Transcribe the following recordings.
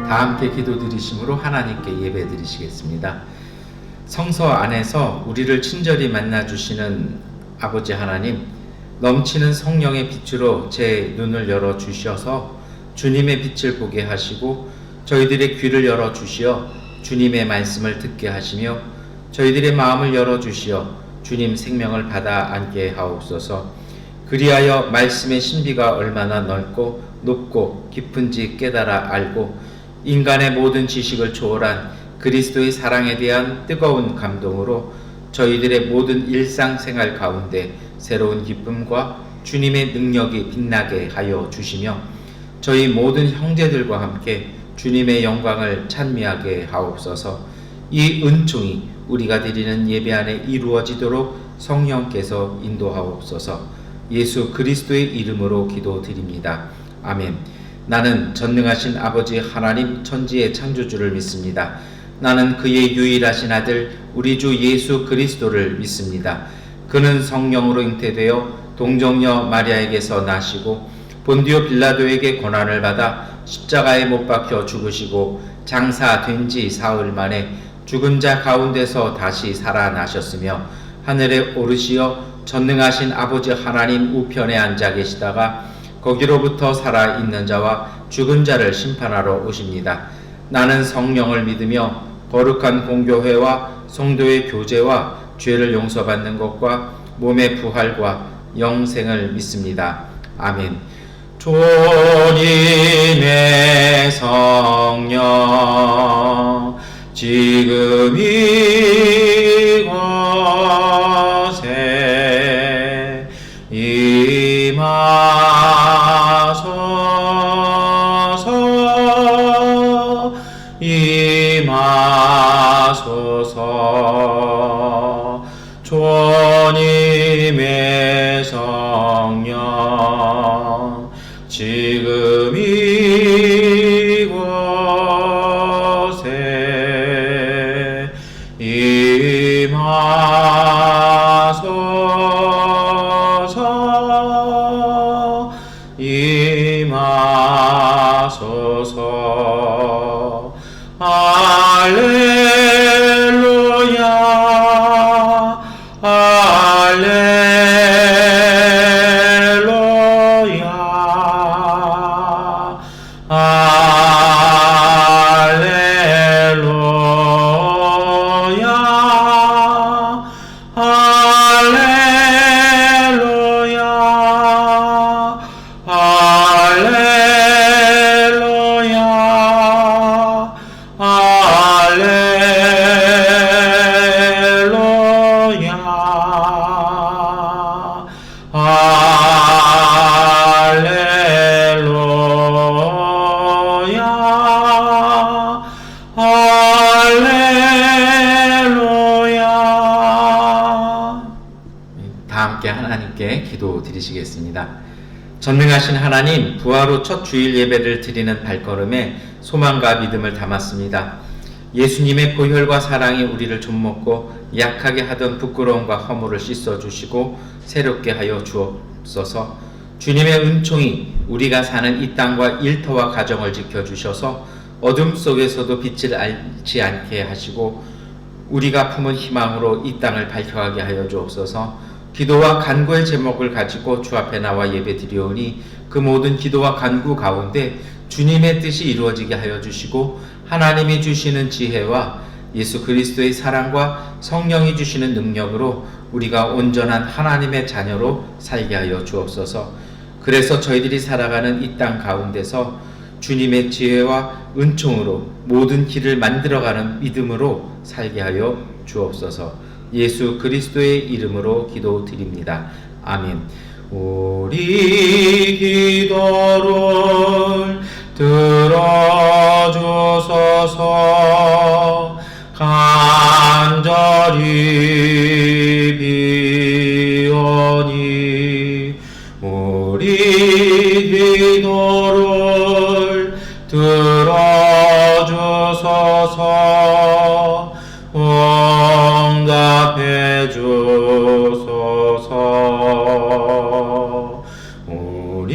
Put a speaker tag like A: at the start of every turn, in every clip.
A: 다 함께 기도드리심으로 하나님께 예배드리시겠습니다. 성서 안에서 우리를 친절히 만나주시는 아버지 하나님, 넘치는 성령의 빛으로 제 눈을 열어주셔서 주님의 빛을 보게 하시고 저희들의 귀를 열어주시어 주님의 말씀을 듣게 하시며 저희들의 마음을 열어주시어 주님 생명을 받아 안게 하옵소서. 그리하여 말씀의 신비가 얼마나 넓고 높고 깊은지 깨달아 알고 인간의 모든 지식을 초월한 그리스도의 사랑에 대한 뜨거운 감동으로 저희들의 모든 일상생활 가운데 새로운 기쁨과 주님의 능력이 빛나게 하여 주시며 저희 모든 형제들과 함께 주님의 영광을 찬미하게 하옵소서. 이 은총이 우리가 드리는 예배 안에 이루어지도록 성령께서 인도하옵소서. 예수 그리스도의 이름으로 기도드립니다. 아멘. 나는 전능하신 아버지 하나님 천지의 창조주를 믿습니다. 나는 그의 유일하신 아들 우리 주 예수 그리스도를 믿습니다. 그는 성령으로 잉태되어 동정녀 마리아에게서 나시고 본디오 빌라도에게 고난을 받아 십자가에 못 박혀 죽으시고 장사된 지 사흘 만에 죽은 자 가운데서 다시 살아나셨으며 하늘에 오르시어 전능하신 아버지 하나님 우편에 앉아 계시다가 거기로부터 살아있는 자와 죽은 자를 심판하러 오십니다. 나는 성령을 믿으며 거룩한 공교회와 성도의 교제와 죄를 용서받는 것과 몸의 부활과 영생을 믿습니다. 아멘. 주님의 성령 지금 이곳에 임하소서. 주님의 성령 지금 이곳에 임하소서. 할렐루야 할렐루야 할렐루야 할렐루야 할렐루야 다 함께 하나님께 기도 드리시겠습니다. 전능하신 하나님, 부활 후 첫 주일 예배를 드리는 발걸음에 소망과 믿음을 담았습니다. 예수님의 보혈과 사랑이 우리를 좀먹고 약하게 하던 부끄러움과 허물을 씻어주시고 새롭게 하여 주옵소서. 주님의 은총이 우리가 사는 이 땅과 일터와 가정을 지켜주셔서 어둠 속에서도 빛을 알지 않게 하시고 우리가 품은 희망으로 이 땅을 밝혀가게 하여 주옵소서. 기도와 간구의 제목을 가지고 주 앞에 나와 예배드리오니 그 모든 기도와 간구 가운데 주님의 뜻이 이루어지게 하여 주시고 하나님이 주시는 지혜와 예수 그리스도의 사랑과 성령이 주시는 능력으로 우리가 온전한 하나님의 자녀로 살게 하여 주옵소서. 그래서 저희들이 살아가는 이 땅 가운데서 주님의 지혜와 은총으로 모든 길을 만들어가는 믿음으로 살게 하여 주옵소서. 예수 그리스도의 이름으로 기도드립니다. 아멘. 우리 기도를 들어주소서. 간절히 비오니 우리 기도를 들어주소서. 응답해 주소서. 우리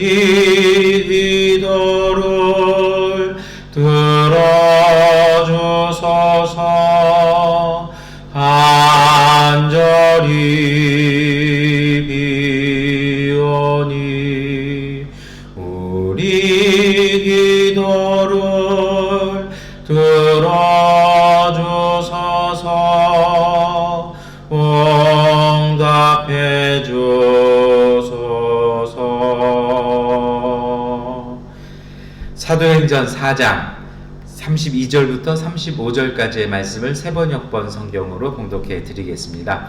A: 기도를 들어 비오니 우리 기도를 들어주소서. 응답해 주소서. 사도행전 4장 32절부터 35절까지의 말씀을 세번역번 성경으로 봉독해 드리겠습니다.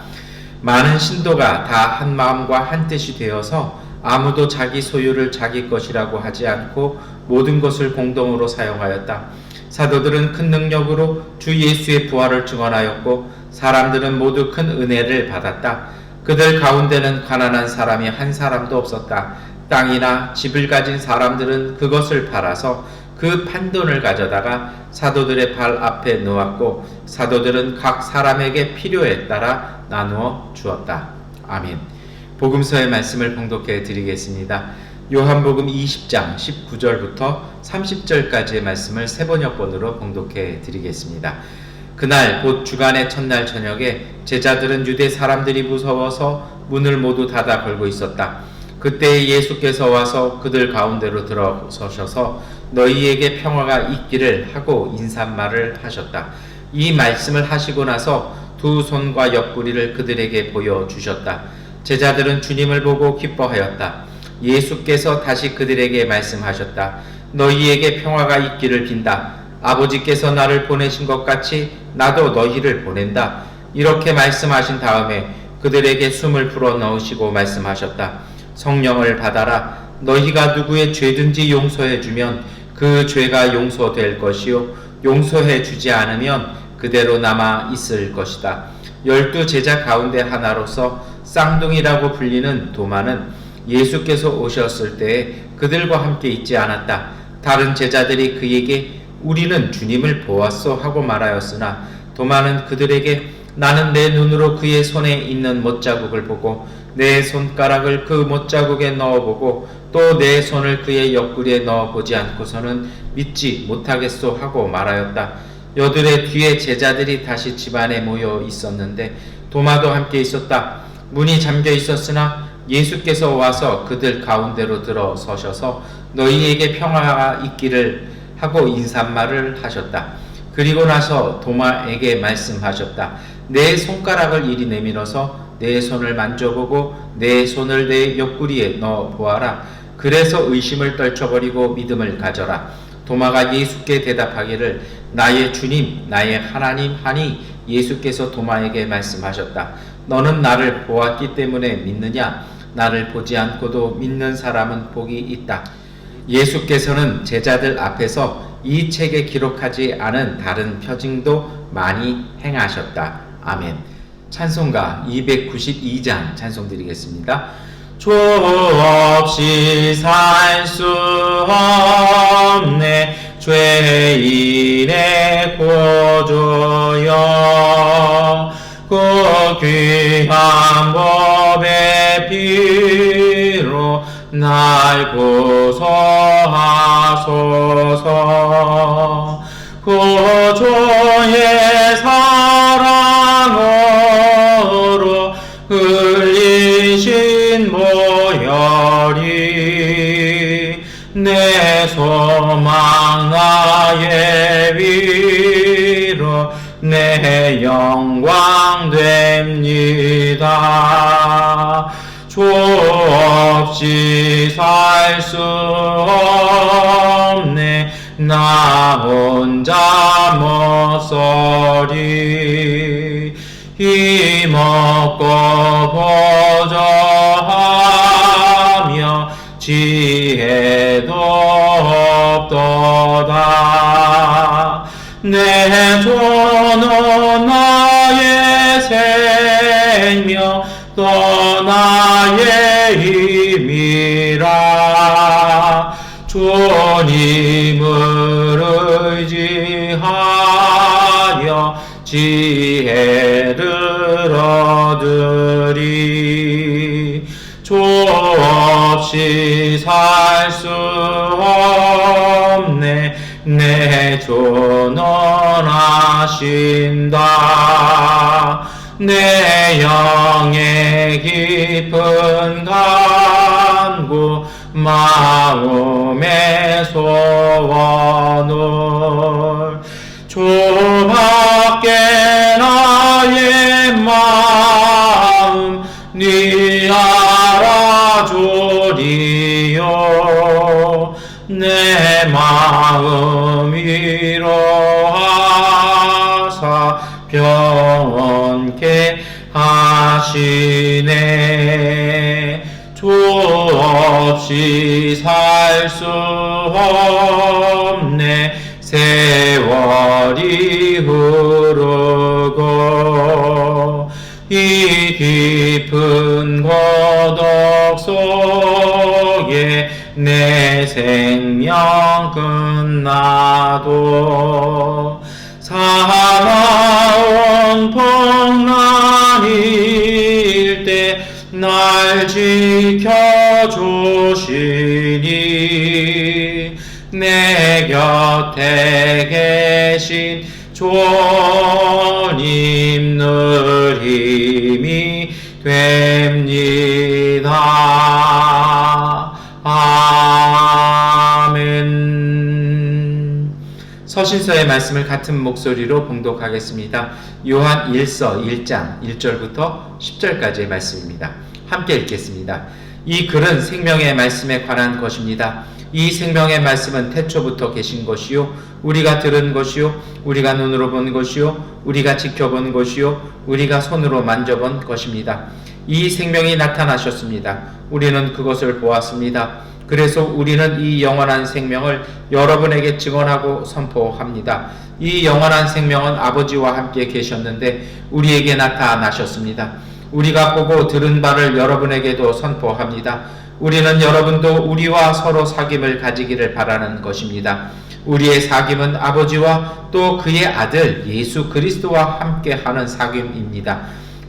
A: 많은 신도가 다 한 마음과 한 뜻이 되어서 아무도 자기 소유를 자기 것이라고 하지 않고 모든 것을 공동으로 사용하였다. 사도들은 큰 능력으로 주 예수의 부활을 증언하였고 사람들은 모두 큰 은혜를 받았다. 그들 가운데는 가난한 사람이 한 사람도 없었다. 땅이나 집을 가진 사람들은 그것을 팔아서 그 판돈을 가져다가 사도들의 발 앞에 놓았고 사도들은 각 사람에게 필요에 따라 나누어 주었다. 아멘. 복음서의 말씀을 봉독해 드리겠습니다. 요한복음 20장 19절부터 30절까지의 말씀을 세번역번으로 봉독해 드리겠습니다. 그날 곧 주간의 첫날 저녁에 제자들은 유대 사람들이 무서워서 문을 모두 닫아 걸고 있었다. 그때 예수께서 와서 그들 가운데로 들어서셔서 너희에게 평화가 있기를 하고 인사말을 하셨다. 이 말씀을 하시고 나서 두 손과 옆구리를 그들에게 보여주셨다. 제자들은 주님을 보고 기뻐하였다. 예수께서 다시 그들에게 말씀하셨다. 너희에게 평화가 있기를 빈다. 아버지께서 나를 보내신 것 같이 나도 너희를 보낸다. 이렇게 말씀하신 다음에 그들에게 숨을 불어넣으시고 말씀하셨다. 성령을 받아라. 너희가 누구의 죄든지 용서해 주면 그 죄가 용서될 것이요 용서해 주지 않으면 그대로 남아 있을 것이다. 12 제자 가운데 하나로서 쌍둥이라고 불리는 도마는 예수께서 오셨을 때에 그들과 함께 있지 않았다. 다른 제자들이 그에게 우리는 주님을 보았소 하고 말하였으나 도마는 그들에게 나는 내 눈으로 그의 손에 있는 못자국을 보고 내 손가락을 그 못자국에 넣어보고 또 내 손을 그의 옆구리에 넣어보지 않고서는 믿지 못하겠소 하고 말하였다. 여들의 뒤에 제자들이 다시 집안에 모여 있었는데 도마도 함께 있었다. 문이 잠겨 있었으나 예수께서 와서 그들 가운데로 들어서셔서 너희에게 평화가 있기를 하고 인사말을 하셨다. 그리고 나서 도마에게 말씀하셨다. 내 손가락을 이리 내밀어서 내 손을 만져보고 내 손을 내 옆구리에 넣어 보아라. 그래서 의심을 떨쳐버리고 믿음을 가져라. 도마가 예수께 대답하기를 나의 주님 나의 하나님 하니 예수께서 도마에게 말씀하셨다. 너는 나를 보았기 때문에 믿느냐? 나를 보지 않고도 믿는 사람은 복이 있다. 예수께서는 제자들 앞에서 이 책에 기록하지 않은 다른 표징도 많이 행하셨다. 아멘. 찬송가 292장 찬송 드리겠습니다. 주 없이 살 수 없네 죄인의 구주여 그 귀한 법의 피로 날 구속하소서. 구주의 사랑으로 흘리신 보혈이 내 소망 나의 위로 내 영광 됩니다. 주 없이 살 수 없네 나 혼자 못 서리. 힘없고 보조하며 지혜도 없도다. 내 주는 나의 생명 또 나의 힘이라. 주님을 의지하여 지혜를 얻으리. 주 없이 살 수 없네 내 주는 하신다. 내 영의 깊은 간구 마음의 소원을 주밖에 나의 마음 네 알아주리요 내 마음 위로하사 평온케 하시네 주 없이 살 수 없네 세월이 흐르고 이 깊은 고독 속에 내 생명 끝나도 사나운 풍랑일 때 날 지켜주시니 내 곁에 계신 주님 늘 힘이 됩니다. 아멘. 서신서의 말씀을 같은 목소리로 봉독하겠습니다. 요한 1서 1장 1절부터 10절까지의 말씀입니다. 함께 읽겠습니다. 이 글은 생명의 말씀에 관한 것입니다. 이 생명의 말씀은 태초부터 계신 것이요 우리가 들은 것이요 우리가 눈으로 본 것이요 우리가 지켜본 것이요 우리가 손으로 만져본 것입니다. 이 생명이 나타나셨습니다. 우리는 그것을 보았습니다. 그래서 우리는 이 영원한 생명을 여러분에게 증언하고 선포합니다. 이 영원한 생명은 아버지와 함께 계셨는데 우리에게 나타나셨습니다. 우리가 보고 들은 바를 여러분에게도 선포합니다. 우리는 여러분도 우리와 서로 사귐을 가지기를 바라는 것입니다. 우리의 사귐은 아버지와 또 그의 아들 예수 그리스도와 함께하는 사귐입니다.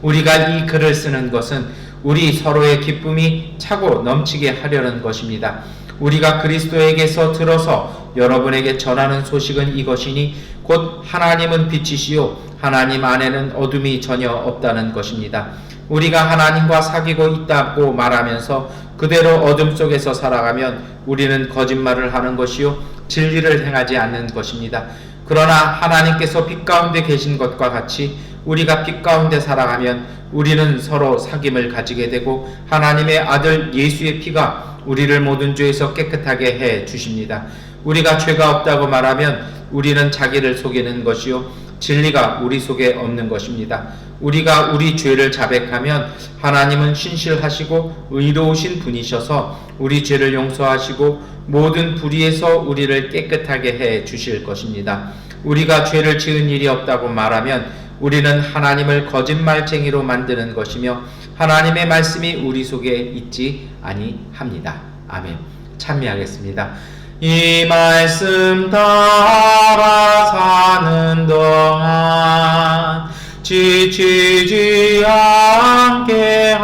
A: 우리가 이 글을 쓰는 것은 우리 서로의 기쁨이 차고 넘치게 하려는 것입니다. 우리가 그리스도에게서 들어서 여러분에게 전하는 소식은 이것이니 곧 하나님은 빛이시요 하나님 안에는 어둠이 전혀 없다는 것입니다. 우리가 하나님과 사귀고 있다고 말하면서 그대로 어둠 속에서 살아가면 우리는 거짓말을 하는 것이요 진리를 행하지 않는 것입니다. 그러나 하나님께서 빛 가운데 계신 것과 같이 우리가 빛 가운데 살아가면 우리는 서로 사귐을 가지게 되고 하나님의 아들 예수의 피가 우리를 모든 죄에서 깨끗하게 해 주십니다. 우리가 죄가 없다고 말하면 우리는 자기를 속이는 것이요 진리가 우리 속에 없는 것입니다. 우리가 우리 죄를 자백하면 하나님은 신실하시고 의로우신 분이셔서 우리 죄를 용서하시고 모든 불의에서 우리를 깨끗하게 해 주실 것입니다. 우리가 죄를 지은 일이 없다고 말하면 우리는 하나님을 거짓말쟁이로 만드는 것이며 하나님의 말씀이 우리 속에 있지 아니합니다. 아멘. 찬미하겠습니다. 이 말씀 따라 사는 동안 지치지 않게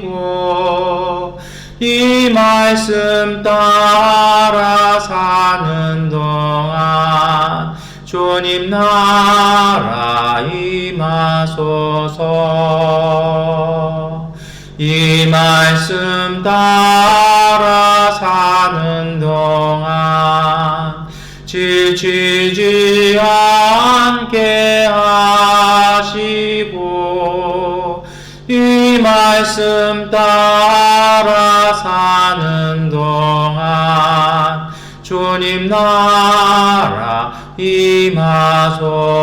A: 하시고 이 말씀 따라 사는 동안 주님 나라 임하소서. 이 말씀 따라 사는 동안 지치지 않게 하시고 이 말씀 따라 사는 동안 주님 나라 임하소서.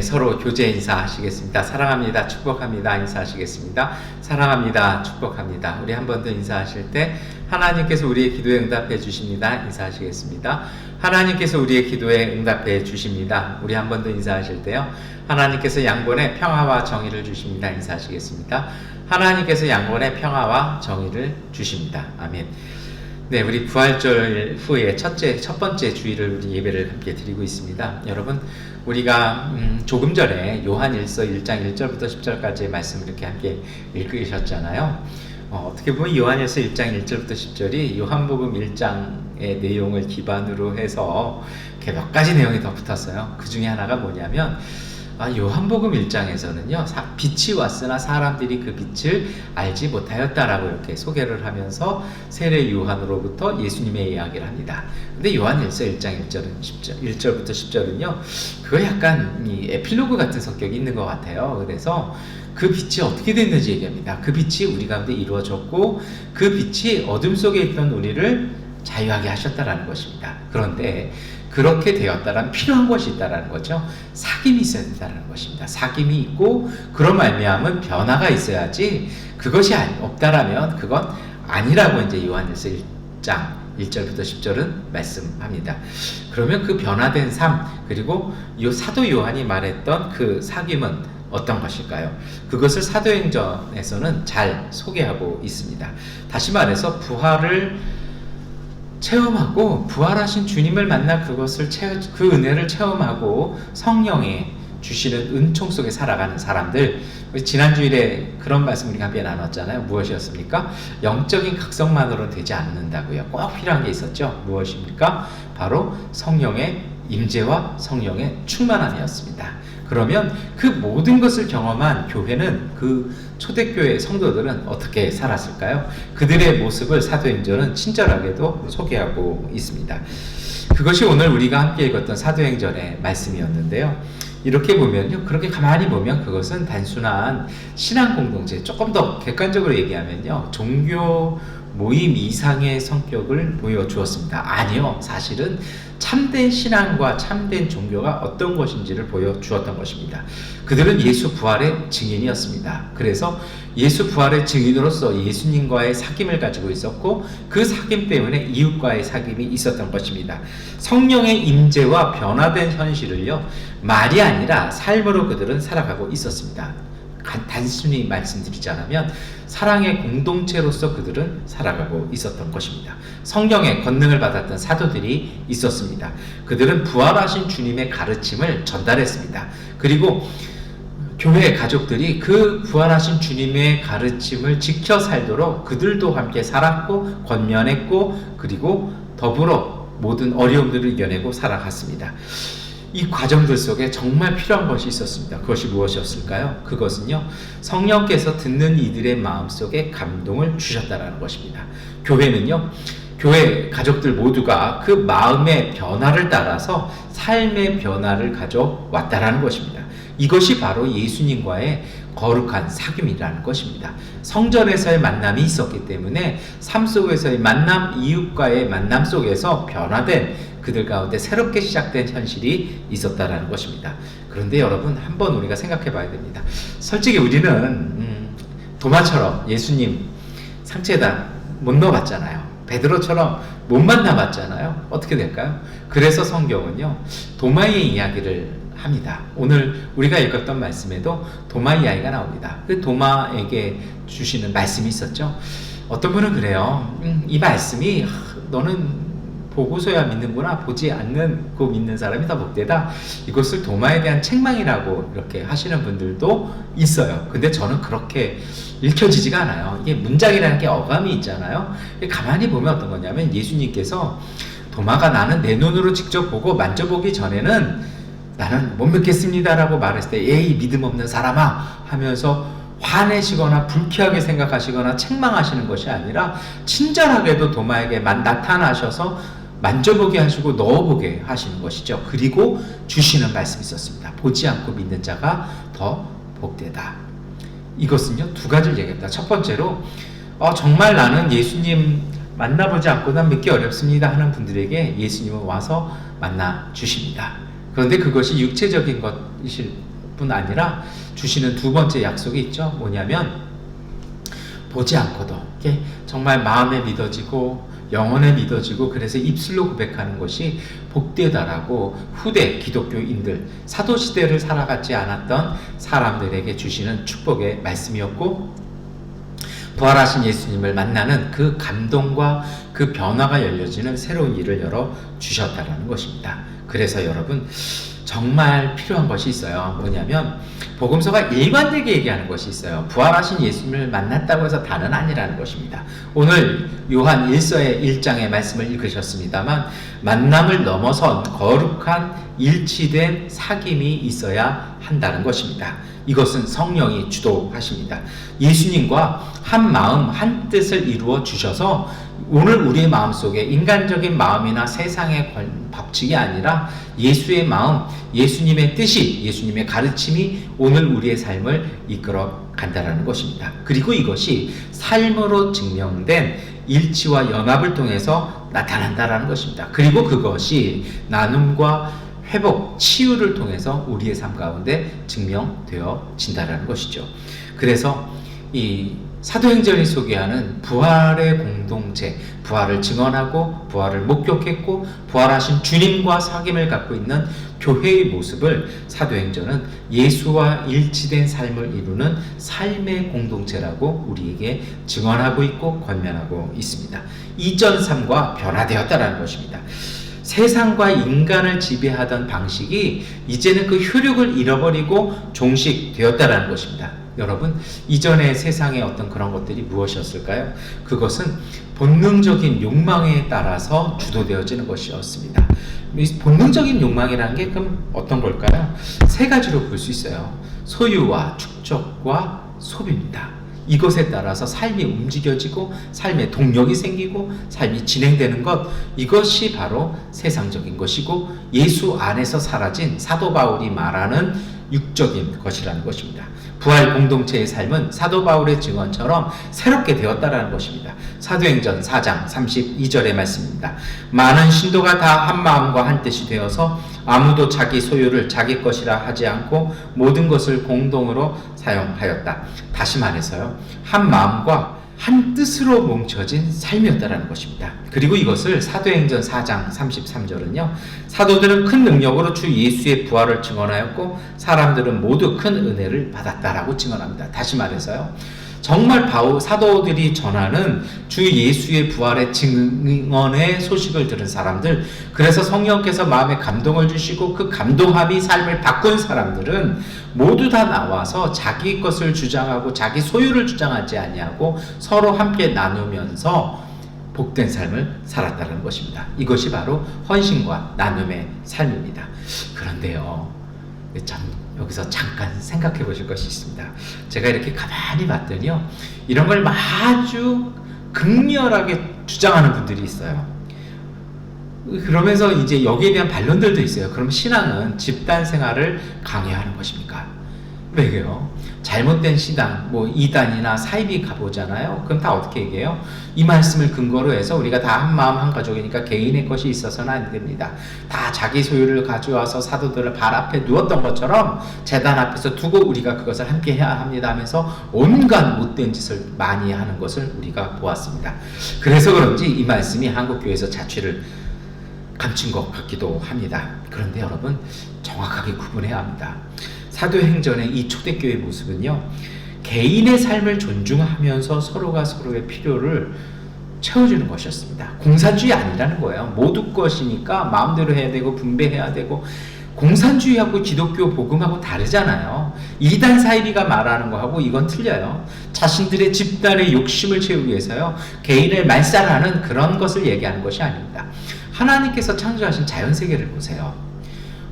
A: 서로 교제 인사하시겠습니다. 사랑합니다. 축복합니다. 인사하시겠습니다. 사랑합니다. 축복합니다. 우리 한 번 더 인사하실 때 하나님께서 우리의 기도에 응답해 주십니다. 인사하시겠습니다. 하나님께서 우리의 기도에 응답해 주십니다. 우리 한 번 더 인사하실 때요. 하나님께서 양권의 평화와 정의를 주십니다. 인사하시겠습니다. 하나님께서 양권의 평화와 정의를 주십니다. 아멘. 네, 우리 부활절 후에 첫 번째 주일을 우리 예배를 함께 드리고 있습니다. 여러분, 우리가 조금 전에 요한일서 1장 1절부터 10절까지의 말씀을 이렇게 함께 읽으셨잖아요. 어떻게 보면 요한일서 1장 1절부터 10절이 요한복음 1장의 내용을 기반으로 해서 이렇게 몇 가지 내용이 더 붙었어요. 그 중에 하나가 뭐냐면 요한복음 1장에서는요, 빛이 왔으나 사람들이 그 빛을 알지 못하였다라고 이렇게 소개를 하면서 세례 요한으로부터 예수님의 이야기를 합니다. 근데 요한일서 1장 1절부터 10절은요, 그거 약간 이 에필로그 같은 성격이 있는 것 같아요. 그래서 그 빛이 어떻게 됐는지 얘기합니다. 그 빛이 우리 가운데 이루어졌고, 그 빛이 어둠 속에 있던 우리를 자유하게 하셨다라는 것입니다. 그런데 그렇게 되었다란 필요한 것이 있다라는 거죠. 사귐이 있어야 된다는 것입니다. 사귐이 있고 그런 말미암은 변화가 있어야지, 그것이 없다라면 그건 아니라고 이제 요한일서 1장 1절부터 10절은 말씀합니다. 그러면 그 변화된 삶, 그리고 이 사도 요한이 말했던 그 사귐은 어떤 것일까요? 그것을 사도행전에서는 잘 소개하고 있습니다. 다시 말해서 부활을 체험하고 부활하신 주님을 만나 그 은혜를 체험하고 성령의 주시는 은총 속에 살아가는 사람들, 지난주일에 그런 말씀 우리가 함께 나눴잖아요. 무엇이었습니까? 영적인 각성만으로는 되지 않는다고요. 꼭 필요한 게 있었죠. 무엇입니까? 바로 성령의 임재와 성령의 충만함이었습니다. 그러면 그 모든 것을 경험한 교회는, 그 초대교회 성도들은 어떻게 살았을까요? 그들의 모습을 사도행전은 친절하게도 소개하고 있습니다. 그것이 오늘 우리가 함께 읽었던 사도행전의 말씀이었는데요. 이렇게 보면요, 그렇게 가만히 보면 그것은 단순한 신앙 공동체, 조금 더 객관적으로 얘기하면요, 종교 모임 이상의 성격을 보여주었습니다. 아니요, 사실은 참된 신앙과 참된 종교가 어떤 것인지를 보여주었던 것입니다. 그들은 예수 부활의 증인이었습니다. 그래서 예수 부활의 증인으로서 예수님과의 사귐을 가지고 있었고, 그 사귐 때문에 이웃과의 사귐이 있었던 것입니다. 성령의 임재와 변화된 현실을요, 말이 아니라 삶으로 그들은 살아가고 있었습니다. 단순히 말씀드리자면 사랑의 공동체로서 그들은 살아가고 있었던 것입니다. 성령의 권능을 받았던 사도들이 있었습니다. 그들은 부활하신 주님의 가르침을 전달했습니다. 그리고 교회 가족들이 그 부활하신 주님의 가르침을 지켜 살도록 그들도 함께 살았고 권면했고, 그리고 더불어 모든 어려움들을 이겨내고 살아갔습니다. 이 과정들 속에 정말 필요한 것이 있었습니다. 그것이 무엇이었을까요? 그것은요, 성령께서 듣는 이들의 마음속에 감동을 주셨다는 것입니다. 교회는요, 교회 가족들 모두가 그 마음의 변화를 따라서 삶의 변화를 가져왔다라는 것입니다. 이것이 바로 예수님과의 거룩한 사귐이라는 것입니다. 성전에서의 만남이 있었기 때문에 삶 속에서의 만남, 이웃과의 만남 속에서 변화된, 그들 가운데 새롭게 시작된 현실이 있었다라는 것입니다. 그런데 여러분, 한번 우리가 생각해 봐야 됩니다. 솔직히 우리는 도마처럼 예수님 상체에다 못 넣어봤잖아요. 베드로처럼 못 만나봤잖아요. 어떻게 될까요? 그래서 성경은요, 도마의 이야기를 합니다. 오늘 우리가 읽었던 말씀에도 도마 이야기가 나옵니다. 그 도마에게 주시는 말씀이 있었죠. 어떤 분은 그래요. 이 말씀이 너는 보고서야 믿는구나, 보지 않고 믿는 사람이 더 복되다. 이것을 도마에 대한 책망이라고 이렇게 하시는 분들도 있어요. 근데 저는 그렇게 읽혀지지가 않아요. 이게 문장이라는 게 어감이 있잖아요. 가만히 보면 어떤 거냐면, 예수님께서 도마가 나는 내 눈으로 직접 보고 만져보기 전에는 나는 못 믿겠습니다라고 말했을 때, 에이 믿음 없는 사람아 하면서 화내시거나 불쾌하게 생각하시거나 책망하시는 것이 아니라 친절하게도 도마에게 나타나셔서 만져보게 하시고 넣어보게 하시는 것이죠. 그리고 주시는 말씀이 있었습니다. 보지 않고 믿는 자가 더 복되다. 이것은요, 두 가지를 얘기합니다. 첫 번째로 정말 나는 예수님 만나보지 않고는 믿기 어렵습니다 하는 분들에게 예수님은 와서 만나 주십니다. 그런데 그것이 육체적인 것이실 뿐 아니라 주시는 두 번째 약속이 있죠. 뭐냐면 보지 않고도 정말 마음에 믿어지고 영혼에 믿어지고 그래서 입술로 고백하는 것이 복되다라고 후대 기독교인들, 사도시대를 살아가지 않았던 사람들에게 주시는 축복의 말씀이었고, 부활하신 예수님을 만나는 그 감동과 그 변화가 열려지는 새로운 일을 열어주셨다는 것입니다. 그래서 여러분, 정말 필요한 것이 있어요. 뭐냐면 복음서가 일관되게 얘기하는 것이 있어요. 부활하신 예수님을 만났다고 해서 다는 아니라는 것입니다. 오늘 요한 1서의 1장의 말씀을 읽으셨습니다만, 만남을 넘어선 거룩한 일치된 사귐이 있어야 한다는 것입니다. 이것은 성령이 주도하십니다. 예수님과 한 마음 한 뜻을 이루어 주셔서 오늘 우리의 마음속에 인간적인 마음이나 세상의 법칙이 아니라 예수의 마음, 예수님의 뜻이, 예수님의 가르침이 오늘 우리의 삶을 이끌어 간다는 것입니다. 그리고 이것이 삶으로 증명된 일치와 연합을 통해서 나타난다는 것입니다. 그리고 그것이 나눔과 회복, 치유를 통해서 우리의 삶 가운데 증명되어진다는 것이죠. 그래서 이 사도행전이 소개하는 부활의 공동체, 부활을 증언하고 부활을 목격했고 부활하신 주님과 사귐을 갖고 있는 교회의 모습을 사도행전은 예수와 일치된 삶을 이루는 삶의 공동체라고 우리에게 증언하고 있고 권면하고 있습니다. 이전 삶과 변화되었다는 것입니다. 세상과 인간을 지배하던 방식이 이제는 그 효력을 잃어버리고 종식되었다는 것입니다. 여러분, 이전의 세상의 어떤 그런 것들이 무엇이었을까요? 그것은 본능적인 욕망에 따라서 주도되어지는 것이었습니다. 본능적인 욕망이라는 게 그럼 어떤 걸까요? 세 가지로 볼 수 있어요. 소유와 축적과 소비입니다. 이것에 따라서 삶이 움직여지고 삶의 동력이 생기고 삶이 진행되는 것, 이것이 바로 세상적인 것이고 예수 안에서 사라진 사도 바울이 말하는 육적인 것이라는 것입니다. 부활 공동체의 삶은 사도 바울의 증언처럼 새롭게 되었다라는 것입니다. 사도행전 4장 32절의 말씀입니다. 많은 신도가 다 한 마음과 한 뜻이 되어서 아무도 자기 소유를 자기 것이라 하지 않고 모든 것을 공동으로 사용하였다. 다시 말해서요, 한 마음과 한 뜻으로 뭉쳐진 삶이었다라는 것입니다. 그리고 이것을 사도행전 4장 33절은요, 사도들은 큰 능력으로 주 예수의 부활을 증언하였고 사람들은 모두 큰 은혜를 받았다라고 증언합니다. 다시 말해서요, 정말 사도들이 전하는 주 예수의 부활의 증언의 소식을 들은 사람들, 그래서 성령께서 마음에 감동을 주시고 그 감동함이 삶을 바꾼 사람들은 모두 다 나와서 자기 것을 주장하고 자기 소유를 주장하지 아니하고 서로 함께 나누면서 복된 삶을 살았다는 것입니다. 이것이 바로 헌신과 나눔의 삶입니다. 그런데요, 여기서 잠깐 생각해 보실 것이 있습니다. 제가 이렇게 가만히 봤더니요, 이런 걸 아주 극렬하게 주장하는 분들이 있어요. 그러면서 이제 여기에 대한 반론들도 있어요. 그럼 신앙은 집단 생활을 강요하는 것입니까? 왜요? 잘못된 신앙, 이단이나 사이비 가보잖아요. 그럼 다 어떻게 얘기해요? 이 말씀을 근거로 해서 우리가 다 한 마음 한 가족이니까 개인의 것이 있어서는 안 됩니다. 다 자기 소유를 가져와서 사도들을 발 앞에 누웠던 것처럼 제단 앞에서 두고 우리가 그것을 함께 해야 합니다 하면서 온갖 못된 짓을 많이 하는 것을 우리가 보았습니다. 그래서 그런지 이 말씀이 한국교회에서 자취를 감춘 것 같기도 합니다. 그런데 여러분, 정확하게 구분해야 합니다. 사도행전의 이 초대교회의 모습은요, 개인의 삶을 존중하면서 서로가 서로의 필요를 채워주는 것이었습니다. 공산주의 아니라는 거예요. 모두 것이니까 마음대로 해야 되고 분배해야 되고, 공산주의하고 기독교 복음하고 다르잖아요. 이단 사이비가 말하는 거하고 이건 틀려요. 자신들의 집단의 욕심을 채우기 위해서요, 개인을 말살하는 그런 것을 얘기하는 것이 아닙니다. 하나님께서 창조하신 자연세계를 보세요.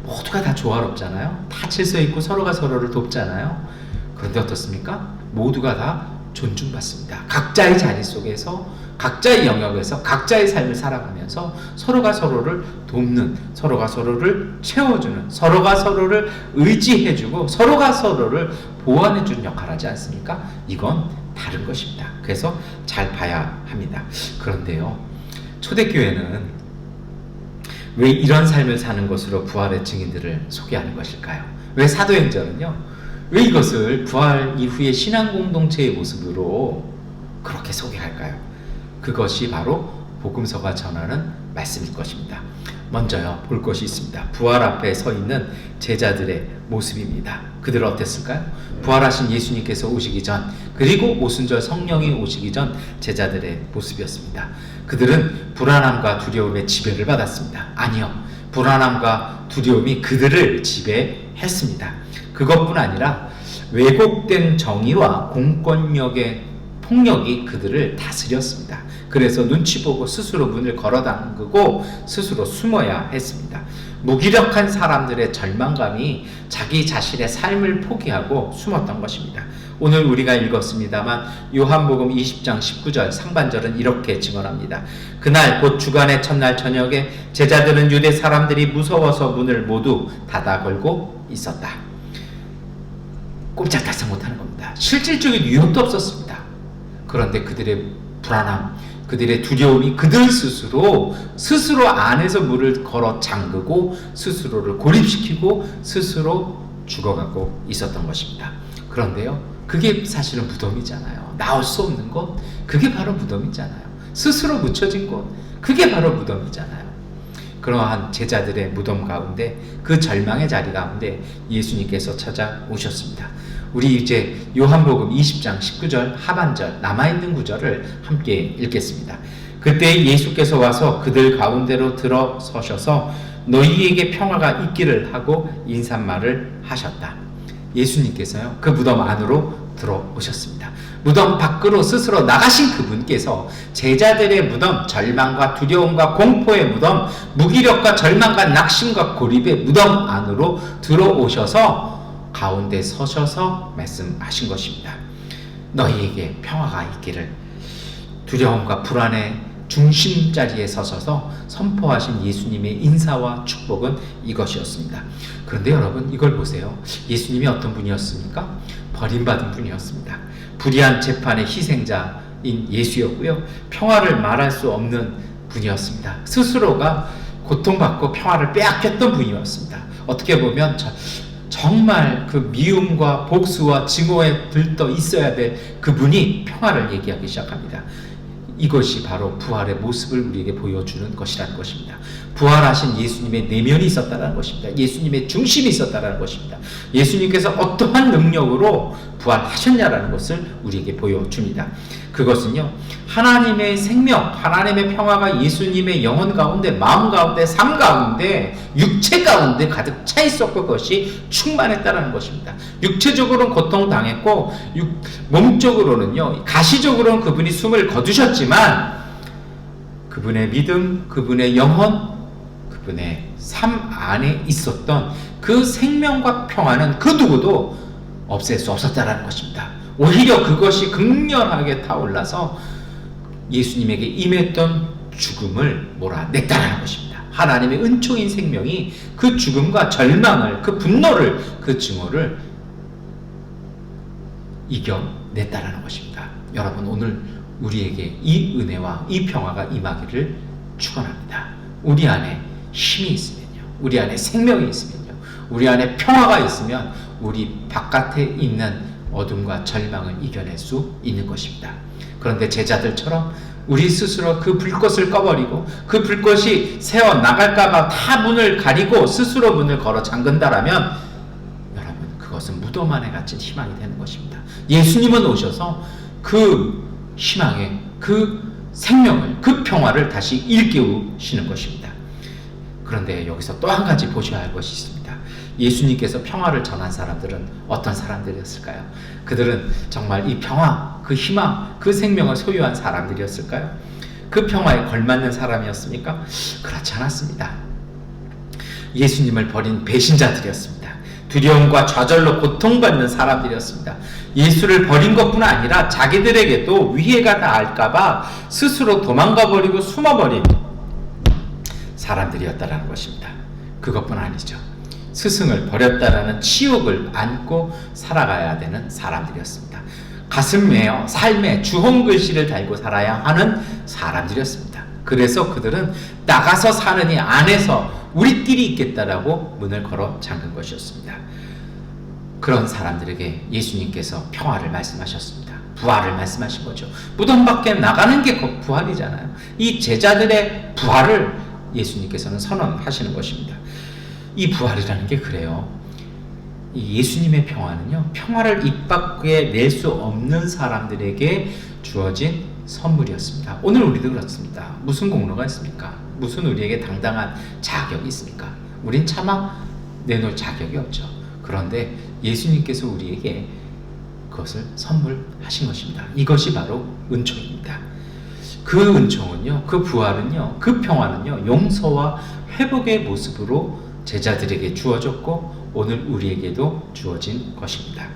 A: 모두가 다 조화롭잖아요. 다 질서 있고 서로가 서로를 돕잖아요. 그런데 어떻습니까? 모두가 다 존중받습니다. 각자의 자리 속에서, 각자의 영역에서 각자의 삶을 살아가면서 서로가 서로를 돕는, 서로가 서로를 채워주는, 서로가 서로를 의지해주고 서로가 서로를 보완해주는 역할을 하지 않습니까? 이건 다른 것입니다. 그래서 잘 봐야 합니다. 그런데요, 초대교회는 왜 이런 삶을 사는 것으로 부활의 증인들을 소개하는 것일까요? 왜 사도행전은요? 왜 이것을 부활 이후의 신앙 공동체의 모습으로 그렇게 소개할까요? 그것이 바로 복음서가 전하는 말씀일 것입니다. 먼저요, 볼 것이 있습니다. 부활 앞에 서 있는 제자들의 모습입니다. 그들은 어땠을까요? 부활하신 예수님께서 오시기 전, 그리고 오순절 성령이 오시기 전 제자들의 모습이었습니다. 그들은 불안함과 두려움의 지배를 받았습니다. 아니요, 불안함과 두려움이 그들을 지배했습니다. 그것뿐 아니라 왜곡된 정의와 공권력의 폭력이 그들을 다스렸습니다. 그래서 눈치 보고 스스로 문을 걸어 잠그고 스스로 숨어야 했습니다. 무기력한 사람들의 절망감이 자기 자신의 삶을 포기하고 숨었던 것입니다. 오늘 우리가 읽었습니다만 요한복음 20장 19절 상반절은 이렇게 증언합니다. 그날 곧 주간의 첫날 저녁에 제자들은 유대 사람들이 무서워서 문을 모두 닫아 걸고 있었다. 꼼짝달싹 못하는 겁니다. 실질적인 위협도 없었습니다. 그런데 그들의 불안함, 그들의 두려움이 그들 스스로 안에서 문을 걸어 잠그고 스스로를 고립시키고 스스로 죽어가고 있었던 것입니다. 그런데요, 그게 사실은 무덤이잖아요. 나올 수 없는 것, 그게 바로 무덤이잖아요. 스스로 묻혀진 것, 그게 바로 무덤이잖아요. 그러한 제자들의 무덤 가운데, 그 절망의 자리 가운데 예수님께서 찾아오셨습니다. 우리 이제 요한복음 20장 19절 하반절 남아있는 구절을 함께 읽겠습니다. 그때 예수께서 와서 그들 가운데로 들어서셔서 너희에게 평화가 있기를 하고 인사말을 하셨다. 예수님께서요, 그 무덤 안으로 들어오셨습니다. 무덤 밖으로 스스로 나가신 그분께서 제자들의 무덤, 절망과 두려움과 공포의 무덤, 무기력과 절망과 낙심과 고립의 무덤 안으로 들어오셔서 가운데 서셔서 말씀하신 것입니다. 너희에게 평화가 있기를. 두려움과 불안의 중심 자리에 서셔서 선포하신 예수님의 인사와 축복은 이것이었습니다. 그런데 여러분, 이걸 보세요. 예수님이 어떤 분이었습니까? 버림받은 분이었습니다. 불의한 재판의 희생자인 예수였고요, 평화를 말할 수 없는 분이었습니다. 스스로가 고통받고 평화를 빼앗겼던 분이었습니다. 어떻게 보면 정말 그 미움과 복수와 증오에 들떠 있어야 될 그분이 평화를 얘기하기 시작합니다. 이것이 바로 부활의 모습을 우리에게 보여주는 것이라는 것입니다. 부활하신 예수님의 내면이 있었다는 것입니다. 예수님의 중심이 있었다는 것입니다. 예수님께서 어떠한 능력으로 부활하셨냐라는 것을 우리에게 보여줍니다. 그것은요, 하나님의 생명, 하나님의 평화가 예수님의 영혼 가운데, 마음 가운데, 삶 가운데, 육체 가운데 가득 차 있었고 그것이 충만했다는 것입니다. 육체적으로는 고통당했고 몸적으로는요, 가시적으로는 그분이 숨을 거두셨지만 그분의 믿음, 그분의 영혼, 그분의 삶 안에 있었던 그 생명과 평화는 그 누구도 없앨 수 없었다는 것입니다. 오히려 그것이 극렬하게 타올라서 예수님에게 임했던 죽음을 몰아냈다는 것입니다. 하나님의 은총인 생명이 그 죽음과 절망을, 그 분노를, 그 증오를 이겨냈다는 것입니다. 여러분, 오늘 우리에게 이 은혜와 이 평화가 임하기를 축원합니다. 우리 안에 힘이 있으면요, 우리 안에 생명이 있으면요, 우리 안에 평화가 있으면 우리 바깥에 있는 어둠과 절망을 이겨낼 수 있는 것입니다. 그런데 제자들처럼 우리 스스로 그 불꽃을 꺼버리고 그 불꽃이 새어 나갈까봐 다 문을 가리고 스스로 문을 걸어 잠근다라면 여러분, 그것은 무덤 안에 갇힌 희망이 되는 것입니다. 예수님은 오셔서 그 희망의 그 생명을, 그 평화를 다시 일깨우시는 것입니다. 그런데 여기서 또 한 가지 보셔야 할 것이 있습니다. 예수님께서 평화를 전한 사람들은 어떤 사람들이었을까요? 그들은 정말 이 평화, 그 희망, 그 생명을 소유한 사람들이었을까요? 그 평화에 걸맞는 사람이었습니까? 그렇지 않았습니다. 예수님을 버린 배신자들이었습니다. 두려움과 좌절로 고통받는 사람들이었습니다. 예수를 버린 것뿐 아니라 자기들에게도 위해가 닿을까봐 스스로 도망가버리고 숨어버린 사람들이었다는 것입니다. 그것뿐 아니죠. 스승을 버렸다라는 치욕을 안고 살아가야 되는 사람들이었습니다. 가슴에 삶에 주홍글씨를 달고 살아야 하는 사람들이었습니다. 그래서 그들은 나가서 사느니 안에서 우리끼리 있겠다라고 문을 걸어 잠근 것이었습니다. 그런 사람들에게 예수님께서 평화를 말씀하셨습니다. 부활을 말씀하신 거죠. 무덤 밖에 나가는 게 부활이잖아요. 이 제자들의 부활을 예수님께서는 선언하시는 것입니다. 이 부활이라는 게 그래요. 이 예수님의 평화는요, 평화를 입 밖에 낼 수 없는 사람들에게 주어진 선물이었습니다. 오늘 우리도 그렇습니다. 무슨 공로가 있습니까? 무슨 우리에게 당당한 자격이 있습니까? 우린 차마 내놓을 자격이 없죠. 그런데 예수님께서 우리에게 그것을 선물하신 것입니다. 이것이 바로 은총입니다. 그 은총은요, 그 부활은요, 그 평화는요, 용서와 회복의 모습으로 제자들에게 주어졌고 오늘 우리에게도 주어진 것입니다.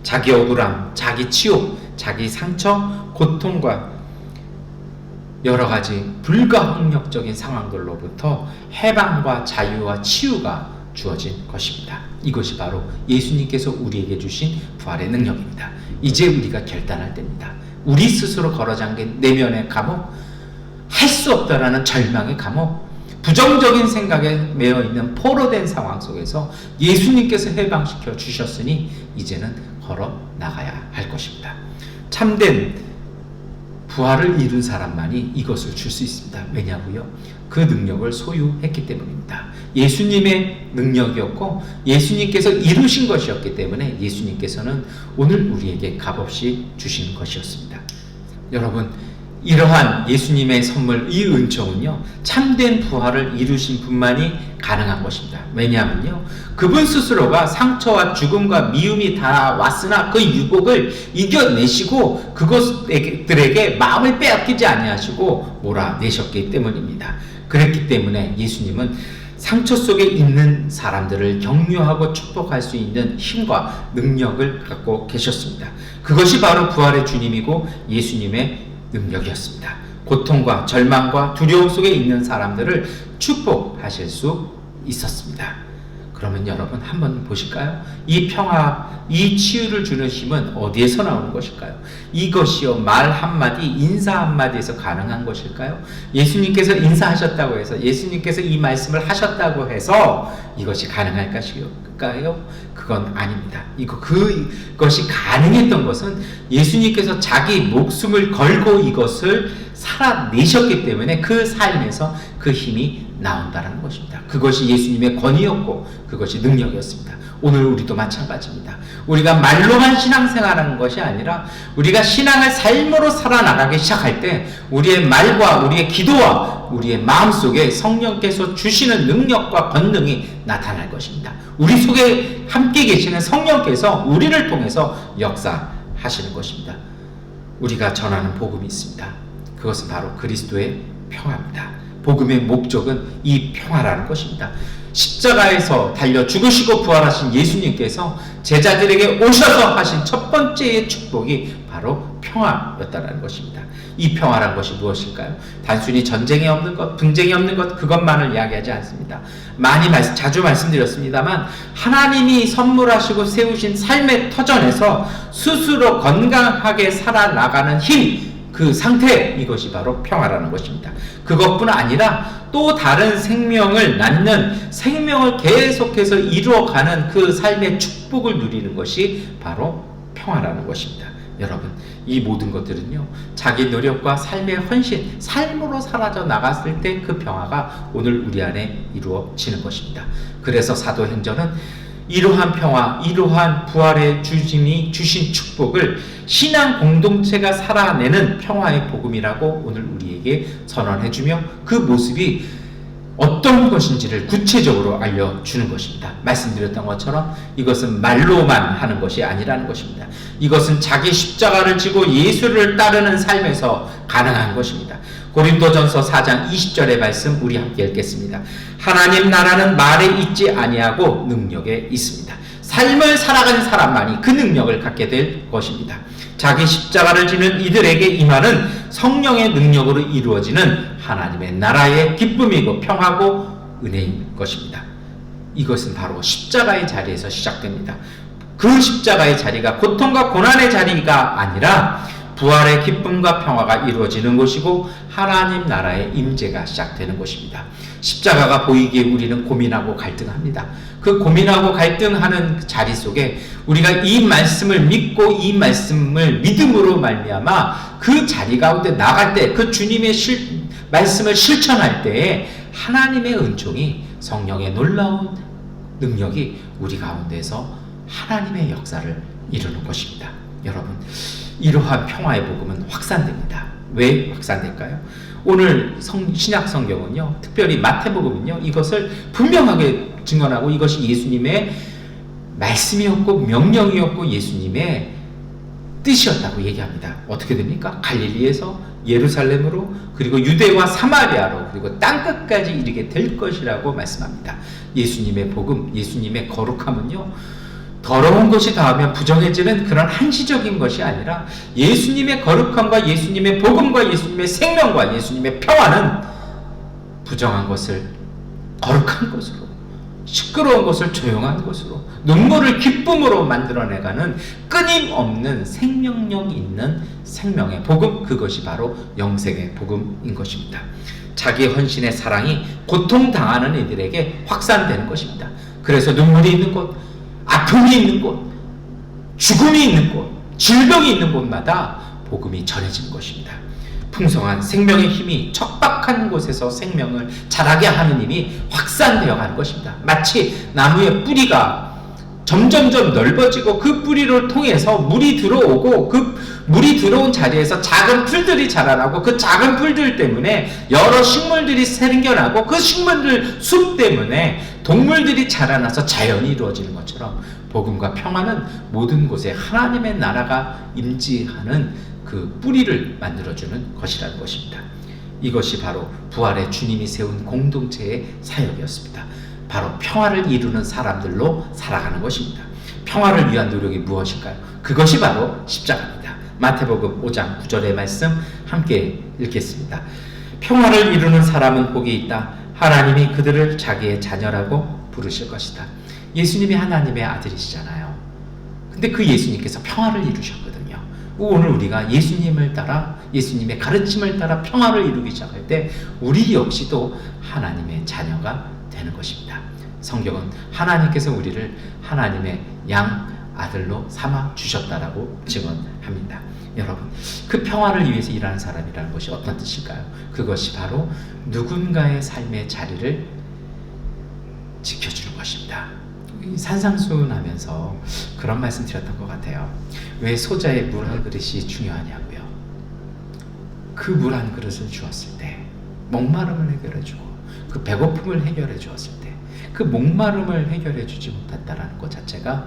A: 자기 억울함, 자기 치욕, 자기 상처, 고통과 여러 가지 불가항력적인 상황들로부터 해방과 자유와 치유가 주어진 것입니다. 이것이 바로 예수님께서 우리에게 주신 부활의 능력입니다. 이제 우리가 결단할 때입니다. 우리 스스로 걸어잠긴 내면의 감옥, 할 수 없다라는 절망의 감옥, 부정적인 생각에 매여 있는 포로된 상황 속에서 예수님께서 해방시켜 주셨으니 이제는 걸어 나가야 할 것입니다. 참된 부활을 이룬 사람만이 이것을 줄 수 있습니다. 왜냐고요? 그 능력을 소유했기 때문입니다. 예수님의 능력이었고 예수님께서 이루신 것이었기 때문에 예수님께서는 오늘 우리에게 값없이 주신 것이었습니다. 여러분, 이러한 예수님의 선물, 이 은총은요, 참된 부활을 이루신 분만이 가능한 것입니다. 왜냐하면요, 그분 스스로가 상처와 죽음과 미움이 다 왔으나 그 유혹을 이겨내시고 그것들에게 마음을 빼앗기지 아니하시고 몰아내셨기 때문입니다. 그랬기 때문에 예수님은 상처 속에 있는 사람들을 격려하고 축복할 수 있는 힘과 능력을 갖고 계셨습니다. 그것이 바로 부활의 주님이고 예수님의 능력이었습니다. 고통과 절망과 두려움 속에 있는 사람들을 축복하실 수 있었습니다. 그러면 여러분 한번 보실까요? 이 평화, 이 치유를 주는 힘은 어디에서 나오는 것일까요? 이것이요, 말 한마디, 인사 한마디에서 가능한 것일까요? 예수님께서 인사하셨다고 해서, 예수님께서 이 말씀을 하셨다고 해서 이것이 가능할 것일까요? 그건 아닙니다. 그것이 가능했던 것은 예수님께서 자기 목숨을 걸고 이것을 살아내셨기 때문에 그 삶에서 그 힘이 나온다는 것입니다. 그것이 예수님의 권위였고 그것이 능력이었습니다. 오늘 우리도 마찬가지입니다. 우리가 말로만 신앙생활하는 것이 아니라 우리가 신앙을 삶으로 살아나가기 시작할 때 우리의 말과 우리의 기도와 우리의 마음속에 성령께서 주시는 능력과 권능이 나타날 것입니다. 우리 속에 함께 계시는 성령께서 우리를 통해서 역사하시는 것입니다. 우리가 전하는 복음이 있습니다. 그것은 바로 그리스도의 평화입니다. 복음의 목적은 이 평화라는 것입니다. 십자가에서 달려 죽으시고 부활하신 예수님께서 제자들에게 오셔서 하신 첫 번째의 축복이 바로 평화였다는 것입니다. 이 평화란 것이 무엇일까요? 단순히 전쟁이 없는 것, 분쟁이 없는 것, 그것만을 이야기하지 않습니다. 자주 말씀드렸습니다만 하나님이 선물하시고 세우신 삶의 터전에서 스스로 건강하게 살아나가는 힘, 그 상태, 이것이 바로 평화라는 것입니다. 그것뿐 아니라 또 다른 생명을 낳는, 생명을 계속해서 이루어가는 그 삶의 축복을 누리는 것이 바로 평화라는 것입니다. 여러분, 이 모든 것들은요, 자기 노력과 삶의 헌신, 삶으로 사라져 나갔을 때 그 평화가 오늘 우리 안에 이루어지는 것입니다. 그래서 사도행전은 이러한 평화, 이러한 부활의 주님이 주신 축복을 신앙 공동체가 살아내는 평화의 복음이라고 오늘 우리에게 선언해주며 그 모습이 어떤 것인지를 구체적으로 알려주는 것입니다. 말씀드렸던 것처럼 이것은 말로만 하는 것이 아니라는 것입니다. 이것은 자기 십자가를 지고 예수를 따르는 삶에서 가능한 것입니다. 고린도전서 4장 20절의 말씀 우리 함께 읽겠습니다. 하나님 나라는 말에 있지 아니하고 능력에 있습니다. 삶을 살아가는 사람만이 그 능력을 갖게 될 것입니다. 자기 십자가를 지는 이들에게 임하는 성령의 능력으로 이루어지는 하나님의 나라의 기쁨이고 평화고 은혜인 것입니다. 이것은 바로 십자가의 자리에서 시작됩니다. 그 십자가의 자리가 고통과 고난의 자리가 아니라 부활의 기쁨과 평화가 이루어지는 곳이고 하나님 나라의 임재가 시작되는 곳입니다. 십자가가 보이기에 우리는 고민하고 갈등합니다. 그 고민하고 갈등하는 자리 속에 우리가 이 말씀을 믿고 이 말씀을 믿음으로 말미암아 그 자리 가운데 나갈 때 그 주님의 말씀을 실천할 때에 하나님의 은총이 성령의 놀라운 능력이 우리 가운데서 하나님의 역사를 이루는 것입니다. 여러분, 이러한 평화의 복음은 확산됩니다. 왜 확산될까요? 오늘 신약 성경은요, 특별히 마태복음은요, 이것을 분명하게 증언하고 이것이 예수님의 말씀이었고 명령이었고 예수님의 뜻이었다고 얘기합니다. 어떻게 됩니까? 갈릴리에서 예루살렘으로 그리고 유대와 사마리아로 그리고 땅끝까지 이르게 될 것이라고 말씀합니다. 예수님의 복음, 예수님의 거룩함은요, 더러운 것이 닿으면 부정해지는 그런 한시적인 것이 아니라 예수님의 거룩함과 예수님의 복음과 예수님의 생명과 예수님의 평화는 부정한 것을 거룩한 것으로, 시끄러운 것을 조용한 것으로, 눈물을 기쁨으로 만들어내가는 끊임없는 생명력 있는 생명의 복음, 그것이 바로 영생의 복음인 것입니다. 자기 헌신의 사랑이 고통당하는 이들에게 확산되는 것입니다. 그래서 눈물이 있는 곳, 아픔이 있는 곳, 죽음이 있는 곳, 질병이 있는 곳마다 복음이 전해지는 것입니다. 풍성한 생명의 힘이 척박한 곳에서 생명을 자라게 하는 힘이 확산되어 가는 것입니다. 마치 나무의 뿌리가 점점점 넓어지고 그 뿌리를 통해서 물이 들어오고 그 물이 들어온 자리에서 작은 풀들이 자라나고 그 작은 풀들 때문에 여러 식물들이 생겨나고 그 식물들 숲 때문에 동물들이 자라나서 자연이 이루어지는 것처럼 복음과 평화는 모든 곳에 하나님의 나라가 임지하는 그 뿌리를 만들어주는 것이라는 것입니다. 이것이 바로 부활의 주님이 세운 공동체의 사역이었습니다. 바로 평화를 이루는 사람들로 살아가는 것입니다. 평화를 위한 노력이 무엇일까요? 그것이 바로 십자가입니다. 마태복음 5장 9절의 말씀 함께 읽겠습니다. 평화를 이루는 사람은 복이 있다. 하나님이 그들을 자기의 자녀라고 부르실 것이다. 예수님이 하나님의 아들이시잖아요. 근데 그 예수님께서 평화를 이루셨거든요. 오늘 우리가 예수님을 따라, 예수님의 가르침을 따라 평화를 이루기 시작할 때 우리 역시도 하나님의 자녀가 되는 것입니다. 성경은 하나님께서 우리를 하나님의 양 아들로 삼아 주셨다라고 증언합니다. 여러분, 그 평화를 위해서 일하는 사람이라는 것이 어떤 뜻일까요? 그것이 바로 누군가의 자리를 지켜주는 것입니다. 산상수훈하면서 그런 말씀 드렸던 것 같아요. 왜 소자의 물 한 그릇이 중요하냐고요. 그 물 한 그릇을 주었을 때 목마름을 해결해주고 그 배고픔을 해결해 주었을 때 그 목마름을 해결해 주지 못했다라는 것 자체가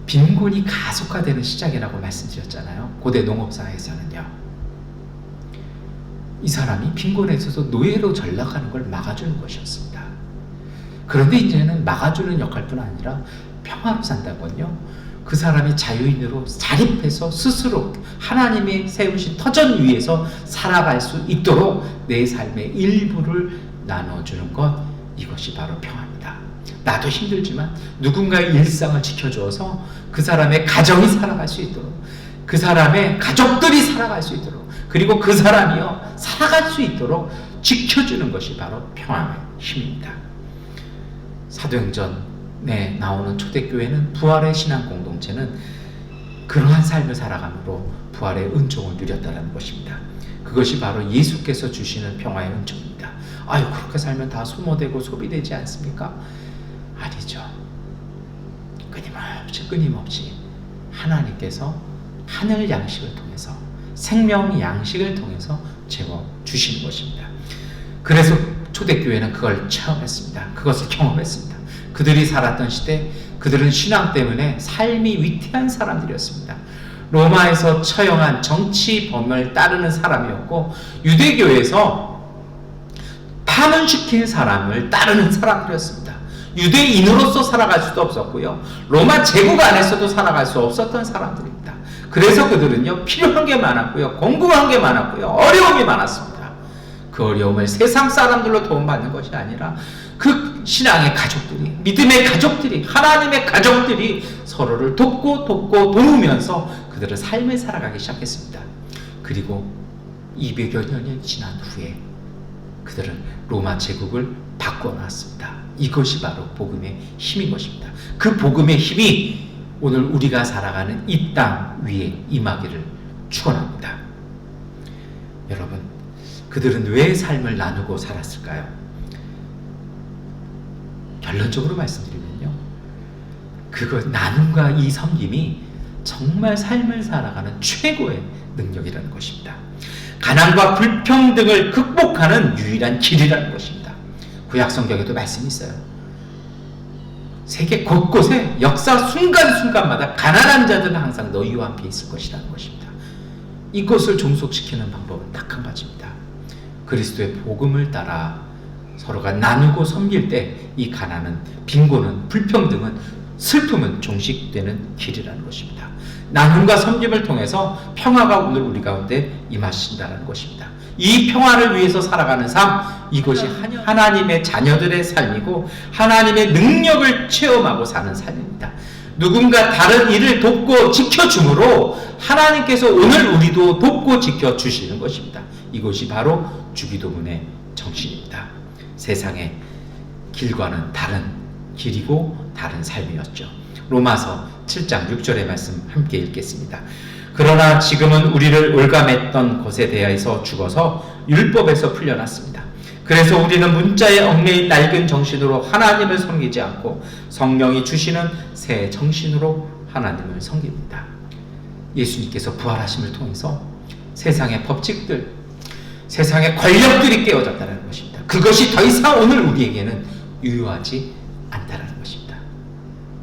A: 빈곤이 가속화되는 시작이라고 말씀드렸잖아요. 고대 농업사회에서는요, 이 사람이 빈곤에 있어서 노예로 전락하는 걸 막아주는 것이었습니다. 그런데 이제는 막아주는 역할뿐 아니라 평화로 산다는 건요, 그 사람이 자유인으로 자립해서 스스로 하나님이 세우신 터전 위에서 살아갈 수 있도록 내 삶의 일부를 나눠주는 것, 이것이 바로 평화입니다. 나도 힘들지만 누군가의 일상을 지켜줘서 그 사람의 가정이 살아갈 수 있도록, 그 사람의 가족들이 살아갈 수 있도록, 그리고 그 사람이요 살아갈 수 있도록 지켜주는 것이 바로 평화의 힘입니다. 사도행전에 나오는 초대교회는, 부활의 신앙 공동체는 그러한 삶을 살아감으로 부활의 은총을 누렸다는 것입니다. 그것이 바로 예수께서 주시는 평화의 은총입니다. 아유, 그렇게 살면 다 소모되고 소비되지 않습니까? 아니죠. 끊임없이 하나님께서 하늘 양식을 통해서, 생명 양식을 통해서 채워주시는 것입니다. 그래서 초대교회는 그걸 체험했습니다. 그것을 경험했습니다. 그들이 살았던 시대, 그들은 신앙 때문에 삶이 위태한 사람들이었습니다. 로마에서 처형한 정치범을 따르는 사람이었고, 유대교에서 파문시킨 사람을 따르는 사람들이었습니다. 유대인으로서 살아갈 수도 없었고요, 로마 제국 안에서도 살아갈 수 없었던 사람들입니다. 그래서 그들은요, 필요한 게 많았고요, 궁금한 게 많았고요, 어려움이 많았습니다. 그 어려움을 세상 사람들로 도움받는 것이 아니라 그 신앙의 가족들이, 믿음의 가족들이, 하나님의 가족들이 서로를 돕고 도우면서 그들은 삶을 살아가기 시작했습니다. 그리고 200여 년이 지난 후에 그들은 로마 제국을 바꿔놨습니다. 이것이 바로 복음의 힘인 것입니다. 그 복음의 힘이 오늘 우리가 살아가는 이 땅 위에 임하기를 축원합니다. 여러분, 그들은 왜 삶을 나누고 살았을까요? 결론적으로 말씀드리면요, 그거 나눔과 이 섬김이 정말 삶을 살아가는 최고의 능력이라는 것입니다. 가난과 불평등을 극복하는 유일한 길이라는 것입니다. 구약 성경에도 말씀이 있어요. 세계 곳곳에 역사 순간순간마다 가난한 자들은 항상 너희와 함께 있을 것이라는 것입니다. 이것을 종속시키는 방법은 딱 한 가지입니다. 그리스도의 복음을 따라 서로가 나누고 섬길 때 이 가난은, 빈곤은, 불평등은, 슬픔은 종식되는 길이라는 것입니다. 나눔과 섬김을 통해서 평화가 오늘 우리 가운데 임하신다는 것입니다. 이 평화를 위해서 살아가는 삶, 이것이 하나님의 자녀들의 삶이고 하나님의 능력을 체험하고 사는 삶입니다. 누군가 다른 이를 돕고 지켜줌으로 하나님께서 오늘 우리도 돕고 지켜주시는 것입니다. 이것이 바로 주기도문의 정신입니다. 세상의 길과는 다른 길이고 다른 삶이었죠. 로마서 7장 6절의 말씀 함께 읽겠습니다. 그러나 지금은 우리를 올감했던 것에 대해서 죽어서 율법에서 풀려났습니다. 그래서 우리는 문자에 얽매인 낡은 정신으로 하나님을 섬기지 않고 성령이 주시는 새 정신으로 하나님을 섬깁니다. 예수님께서 부활하심을 통해서 세상의 법칙들, 세상의 권력들이 깨어졌다는 것입니다. 그것이 더 이상 오늘 우리에게는 유효하지 않다는 것입니다.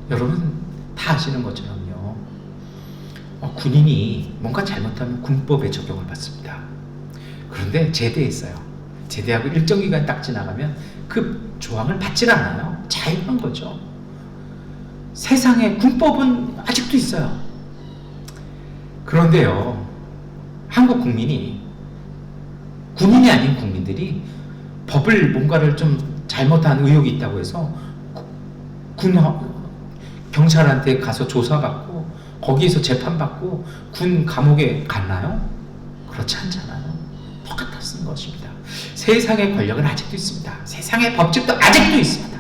A: 여러분 다 아시는 것처럼요, 군인이 뭔가 잘못하면 군법에 적용을 받습니다. 그런데 제대했어요. 제대하고 일정 기간 딱 지나가면 그 조항을 받질 않아요. 자유한 거죠. 세상에 군법은 아직도 있어요. 그런데요, 한국 국민이, 군인이 아닌 국민들이 법을 뭔가를 좀 잘못한 의혹이 있다고 해서 경찰한테 가서 조사받고 거기에서 재판받고 군 감옥에 갔나요? 그렇지 않잖아요. 똑같은 것입니다. 세상의 권력은 아직도 있습니다. 세상의 법칙도 아직도 있습니다.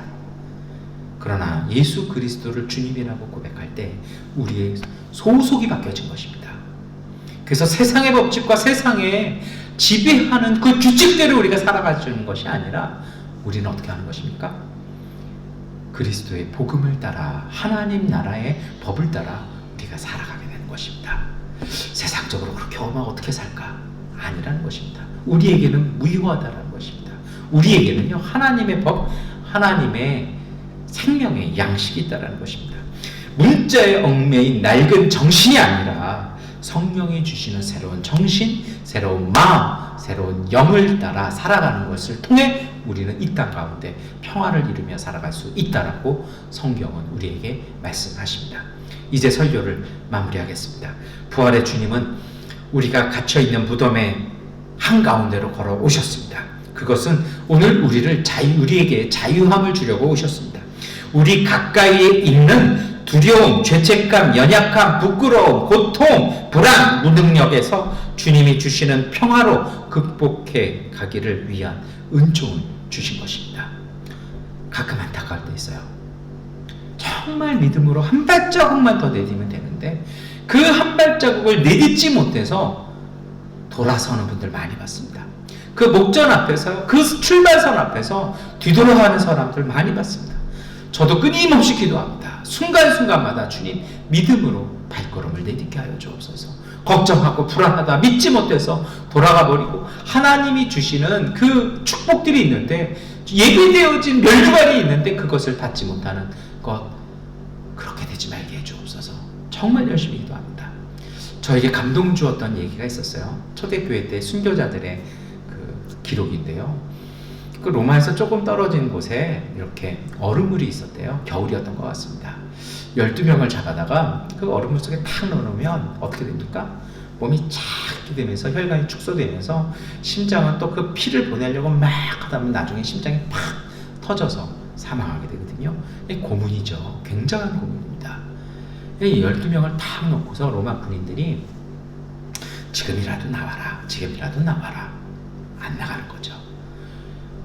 A: 그러나 예수 그리스도를 주님이라고 고백할 때 우리의 소속이 바뀌어진 것입니다. 그래서 세상의 법칙과 세상에 지배하는 그 규칙대로 우리가 살아가는 것이 아니라 우리는 어떻게 하는 것입니까? 그리스도의 복음을 따라 하나님 나라의 법을 따라 우리가 살아가게 되는 것입니다. 세상적으로 그렇게 어떻게 살까? 아니라는 것입니다. 우리에게는 무효하다는 것입니다. 우리에게는요, 하나님의 법, 하나님의 생명의 양식이 있다는 것입니다. 문자에 얽매인 낡은 정신이 아니라 성령이 주시는 새로운 정신, 새로운 마음, 새로운 영을 따라 살아가는 것을 통해 우리는 이 땅 가운데 평화를 이루며 살아갈 수 있다라고 성경은 우리에게 말씀하십니다. 이제 설교를 마무리하겠습니다. 부활의 주님은 우리가 갇혀있는 무덤의 한가운데로 걸어오셨습니다. 그것은 오늘 우리에게 자유함을 주려고 오셨습니다. 우리 가까이에 있는 두려움, 죄책감, 연약함, 부끄러움, 고통, 불안, 무능력에서 주님이 주시는 평화로 극복해 가기를 위한 은총을 주신 것입니다. 가끔 안타까울 때 있어요. 정말 믿음으로 한 발자국만 더 내딛으면 되는데 그 한 발자국을 내딛지 못해서 돌아서는 분들 많이 봤습니다. 그 목전 앞에서, 그 출발선 앞에서 뒤돌아가는 사람들 많이 봤습니다. 저도 끊임없이 기도합니다. 순간순간마다 주님 믿음으로 발걸음을 내딛게 하여 주옵소서. 걱정하고 불안하다 믿지 못해서 돌아가 버리고 하나님이 주시는 그 축복들이 있는데, 예비되어진 멸류관이 있는데 그것을 받지 못하는 것, 그렇게 되지 말게 해 주옵소서. 정말 열심히 기도합니다. 저에게 감동 주었던 얘기가 있었어요. 초대교회 때 순교자들의 그 기록인데요. 그 로마에서 조금 떨어진 곳에 이렇게 얼음물이 있었대요. 겨울이었던 것 같습니다. 12명을 잡아다가 그 얼음물 속에 탁 넣어놓으면 어떻게 됩니까? 몸이 착 되면서 혈관이 축소되면서 심장은 또 그 피를 보내려고 막 하다 보면 나중에 심장이 팍 터져서 사망하게 되거든요. 이 고문이죠. 굉장한 고문입니다. 이 12명을 탁 놓고서 로마 군인들이 지금이라도 나와라, 지금이라도 나와라. 안 나가는 거죠.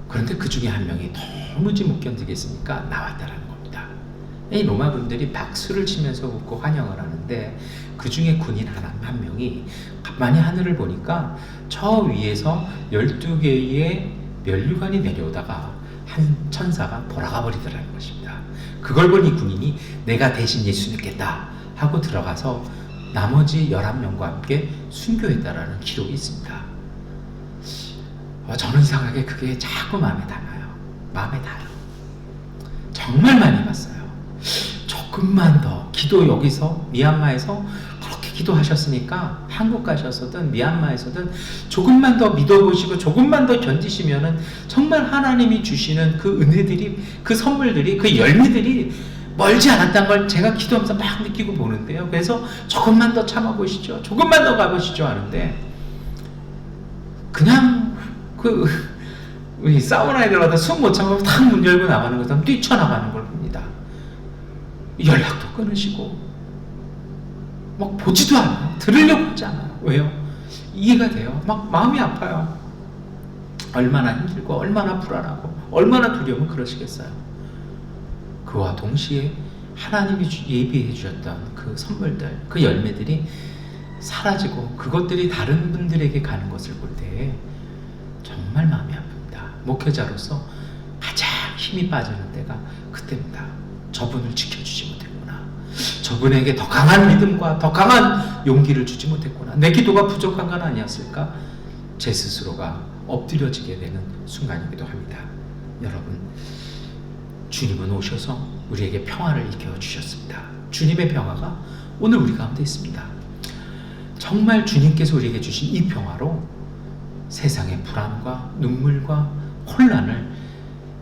A: 그런데 그 중에 한 명이 도무지 못 견디겠으니까 나왔다라는 겁니다. 이 로마 분들이 박수를 치면서 웃고 환영을 하는데 그 중에 군인 한 명이 가만히 하늘을 보니까 저 위에서 12개의 면류관이 내려오다가 한 천사가 돌아가 버리더라는 것입니다. 그걸 보니 군인이 내가 대신 예수 믿겠다 하고 들어가서 나머지 11명과 함께 순교했다라는 기록이 있습니다. 저는 이상하게 그게 자꾸 마음에 담아요. 마음에 닿아요. 정말 많이 봤어요. 조금만 더 기도, 여기서 미얀마에서 그렇게 기도하셨으니까 한국 가셔서든 미얀마에서든 조금만 더 믿어보시고 조금만 더 견디시면은 정말 하나님이 주시는 그 은혜들이, 그 선물들이, 그 열매들이 멀지 않았다는 걸 제가 기도하면서 막 느끼고 보는데요. 그래서 조금만 더 참아보시죠, 조금만 더 가보시죠 하는데 그냥 우리 사우나에 들어가다 숨 못 참고 탁 문 열고 나가는 것처럼 뛰쳐나가는 걸 봅니다. 연락도 끊으시고 막 보지도 않아요. 들으려고 하지 않아요. 왜요? 이해가 돼요. 막 마음이 아파요. 얼마나 힘들고 얼마나 불안하고 얼마나 두려우면 그러시겠어요. 그와 동시에 하나님이 예비해 주셨던 그 선물들, 그 열매들이 사라지고 그것들이 다른 분들에게 가는 것을 볼 때 정말 마음이 아픕니다. 목회자로서 가장 힘이 빠지는 때가 그때입니다. 저분을 지켜주지 못했구나. 저분에게 더 강한 믿음과 더 강한 용기를 주지 못했구나. 내 기도가 부족한 건 아니었을까? 제 스스로가 엎드려지게 되는 순간이기도 합니다. 여러분, 주님은 오셔서 우리에게 평화를 일깨워 주셨습니다. 주님의 평화가 오늘 우리 가운데 있습니다. 정말 주님께서 우리에게 주신 이 평화로 세상의 불안과 눈물과 혼란을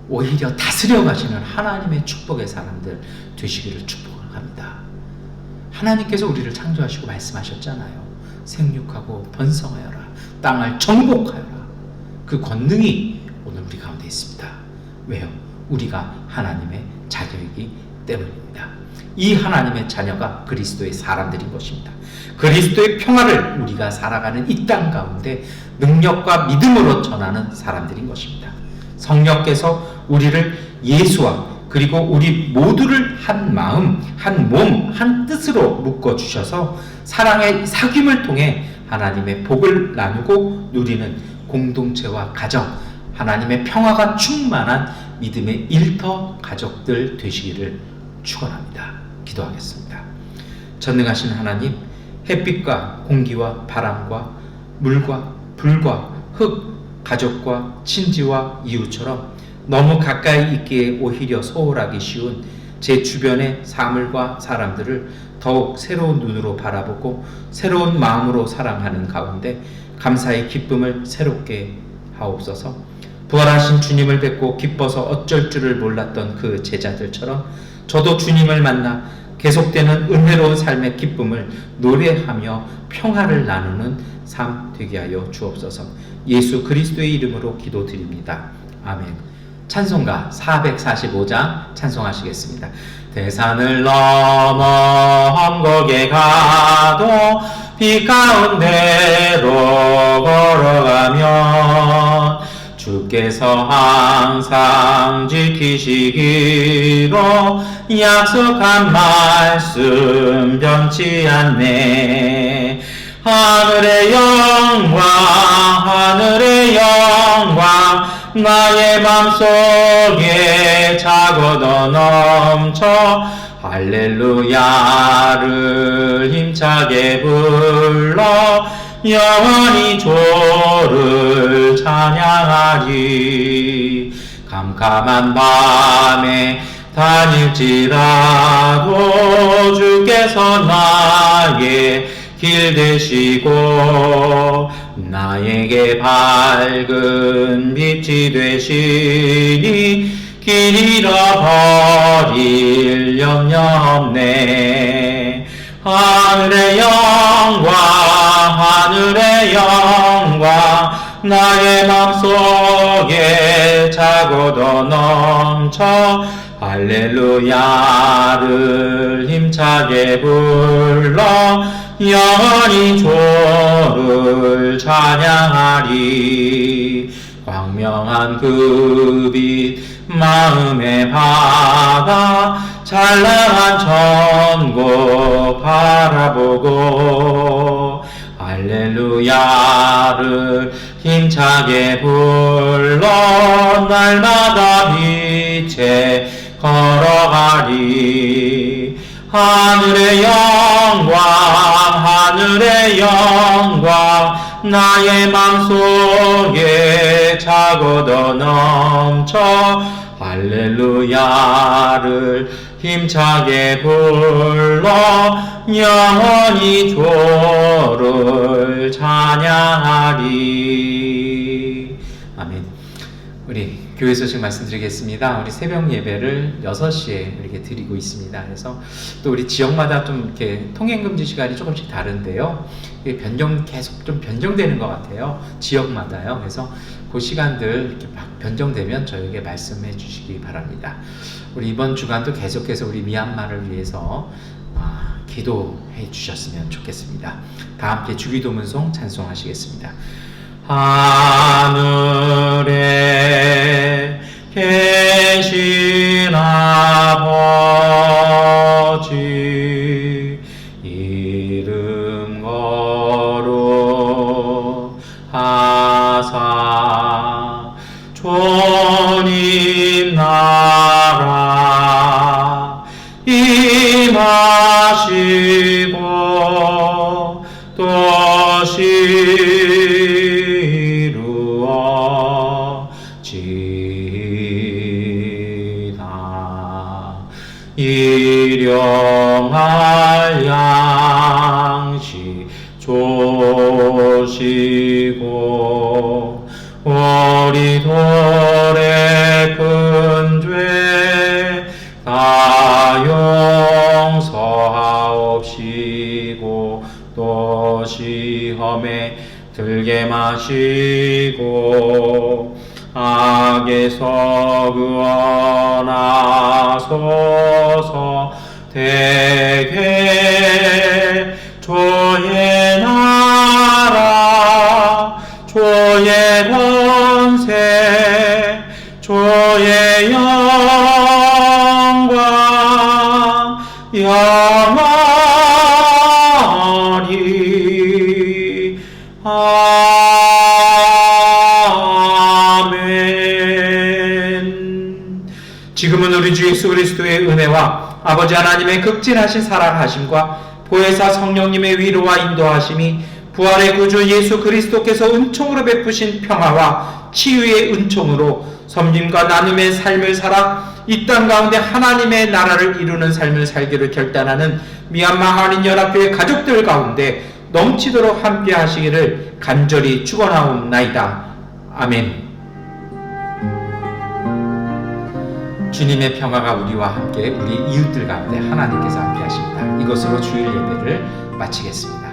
A: 오히려 다스려 가시는 하나님의 축복의 사람들 되시기를 축복합니다. 하나님께서 우리를 창조하시고 말씀하셨잖아요. 생육하고 번성하여라, 땅을 정복하여라. 그 권능이 오늘 우리 가운데 있습니다. 왜요? 우리가 하나님의 자녀이기 때문입니다. 이 하나님의 자녀가 그리스도의 사람들인 것입니다. 그리스도의 평화를 우리가 살아가는 이 땅 가운데 능력과 믿음으로 전하는 사람들인 것입니다. 성령께서 우리를 예수와 그리고 우리 모두를 한 마음, 한 몸, 한 뜻으로 묶어주셔서 사랑의 사귐을 통해 하나님의 복을 나누고 누리는 공동체와 가정, 하나님의 평화가 충만한 믿음의 일터 가족들 되시기를 축원합니다. 기도하겠습니다. 전능하신 하나님, 햇빛과 공기와 바람과 물과 불과 흙, 가족과 친지와 이웃처럼 너무 가까이 있기에 오히려 소홀하기 쉬운 제 주변의 사물과 사람들을 더욱 새로운 눈으로 바라보고 새로운 마음으로 사랑하는 가운데 감사의 기쁨을 새롭게 하옵소서. 부활하신 주님을 뵙고 기뻐서 어쩔 줄을 몰랐던 그 제자들처럼 저도 주님을 만나 계속되는 은혜로운 삶의 기쁨을 노래하며 평화를 나누는 삶 되게 하여 주옵소서. 예수 그리스도의 이름으로 기도드립니다. 아멘. 찬송가 445장 찬송하시겠습니다. 대산을 넘어 험곡에 가도 빛 가운데로 걸어가면 주께서 항상 지키시기로 약속한 말씀 변치 않네. 하늘의 영광, 하늘의 영광, 나의 맘속에 차고도 넘쳐 할렐루야를 힘차게 불러 영원히 주를 찬양하리. 캄캄한 밤에 다닐지라도 주께서 나의 길 되시고 나에게 밝은 빛이 되시니 길 잃어버릴 염려 없네. 하늘의 영광, 하늘의 영광, 나의 맘속에 차고도 넘쳐 할렐루야를 힘차게 불러 영원히 주를 찬양하리. 광명한 그 빛 마음에 받아 찬란한 천국 바라보고 할렐루야를 힘차게 불러 날마다 빛에 걸어가리. 하늘의 영광 하늘의 영광 나의 맘속에 차고도 넘쳐 할렐루야를 힘차게 불러 영원히 주를 찬양하리. 아멘. 우리 교회 소식 말씀드리겠습니다. 우리 새벽 예배를 6시에 이렇게 드리고 있습니다. 그래서 또 우리 지역마다 좀 이렇게 통행금지 시간이 조금씩 다른데요. 계속 좀 변경되는 것 같아요. 지역마다요. 그래서 그 시간들 이렇게 막 변경되면 저에게 말씀해 주시기 바랍니다. 우리 이번 주간도 계속해서 우리 미얀마를 위해서 기도해 주셨으면 좋겠습니다. 다 함께 주기도문송 찬송하시겠습니다. 하늘에 계신 아버지 이름 거룩하사 주님 나라 임하시고 뜻이 일용할 양식 주시고 우리 돌의 큰 죄 다 용서하옵시고 또 시험에 들게 마시고 악에서 구원하소서. 대개 주의 나라 주의 권세 주의 영광 영원히 아멘. 지금은 우리 주 예수 그리스도의 은혜와 아버지 하나님의 극진하신 사랑하심과 보혜사 성령님의 위로와 인도하심이 부활의 구주 예수 그리스도께서 은총으로 베푸신 평화와 치유의 은총으로 섬김과 나눔의 삶을 살아 이 땅 가운데 하나님의 나라를 이루는 삶을 살기를 결단하는 미얀마 한인연합교회 가족들 가운데 넘치도록 함께 하시기를 간절히 축원하옵나이다. 아멘. 주님의 평화가 우리와 함께 우리 이웃들 가운데 하나님께서 함께 하십니다. 이것으로 주일 예배를 마치겠습니다.